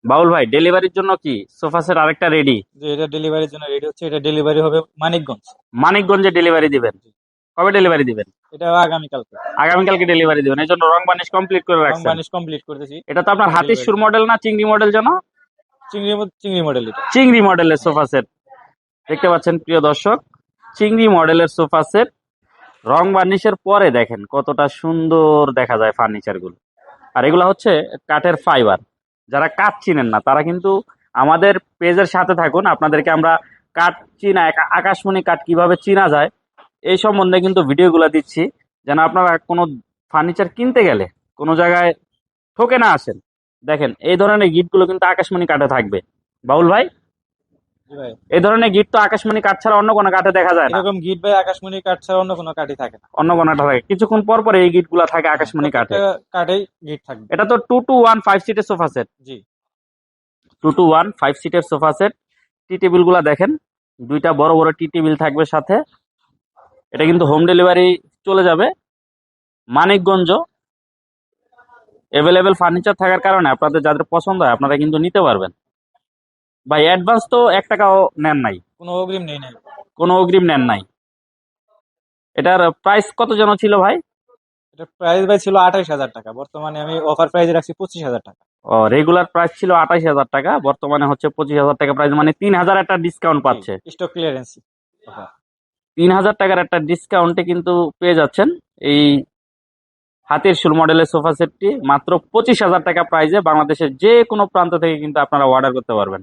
বাউল ভাই, ডেলিভারির জন্য কি সোফা সেট আরেকটা রেডি? যে এটা ডেলিভারির জন্য রেডি হচ্ছে, এটা ডেলিভারি হবে মানিকগঞ্জ। মানিকগঞ্জে ডেলিভারি দিবেন? জি। কবে ডেলিভারি দিবেন? এটা আগামীকালকে। আগামীকালকে ডেলিভারি দিবেন, এই জন্য রং বানিশ কমপ্লিট করে রং রাখছেন। বানিশ কমপ্লিট করতেছি। এটা তো আপনার হাতির ডেলিভারি সুর মডেল না চিংড়ি মডেল যেন? চিংড়ি মডেল এটা। চিংড়ি মডেলের সোফা সেট দেখতে পাচ্ছেন প্রিয় দর্শক, চিংড়ি মডেলের সোফা সেট। রং বার্নিশের পরে দেখেন কতটা সুন্দর দেখা যায় ফার্নিচার গুলো। আর এগুলা হচ্ছে কাঠের ফাইবার। যারা কাঠ চিনেন না তারা কিন্তু আমাদের পেজের সাথে থাকুন, আপনাদেরকে আমরা কাঠ চিনা, আকাশমণি কাঠ কিভাবে চিনা যায় এই সম্বন্ধে কিন্তু ভিডিওগুলো দিচ্ছি, যেন আপনারা কোনো ফার্নিচার কিনতে গেলে কোনো জায়গায় ঠকে না আসেন। দেখেন এই ধরনের গিটগুলো কিন্তু আকাশমণি কাঠে থাকবে। বাউল ভাই, জি ভাই। এই ধরনের গিট তো আকাশমণি কাঠ ছাড়া অন্য কোনো কাঠে দেখা যায় না। এরকম গিট ভাই আকাশমণি কাঠ ছাড়া অন্য কোনো কাঠই থাকে না। অন্য কোনোটা থাকে কিছুক্ষণ পর পর এই গিট গুলা থাকে হ্যাঁ, আকাশমণি কাঠে। প্রত্যেকটা কাঠেই গিট থাকবে। এটা তো 2 to 1 5 সিটের সোফা সেট। জি। 2 to 1 5 সিটের সোফা সেট। টি টেবিল গুলা দেখেন, দুইটা বড় বড় টি টেবিল থাকবে সাথে। এটা কিন্তু হোম ডেলিভারি চলে যাবে মানিকগঞ্জ। এভেলেবেল ফার্নিচার থাকার কারণে আপনাদের যাদের পছন্দ হয় আপনারা কিন্তু নিতে পারবেন। ভাই অ্যাডভান্স তো 1 টাকাও নেন নাই? কোনো অগ্রিম নেই নাই। কোনো অগ্রিম নেন নাই? এটার প্রাইস কত যেন ছিল ভাই? এটা প্রাইস ভাই ছিল 28,000 টাকা, বর্তমানে আমি অফার প্রাইসে রাখছি 25,000 টাকা। ও, রেগুলার প্রাইস ছিল 28,000 টাকা, বর্তমানে হচ্ছে 25,000 টাকা প্রাইস, মানে 3,000 একটা ডিসকাউন্ট জি। পাচ্ছে। Stock clearance offer. 3,000 টাকার একটা ডিসকাউন্টে কিন্তু পেয়ে যাচ্ছেন এই হাতির সুর মডেলের সোফা সেটটি মাত্র 25,000 টাকা প্রাইসে। বাংলাদেশের যে কোনো প্রান্ত থেকে কিন্তু আপনারা অর্ডার করতে পারবেন।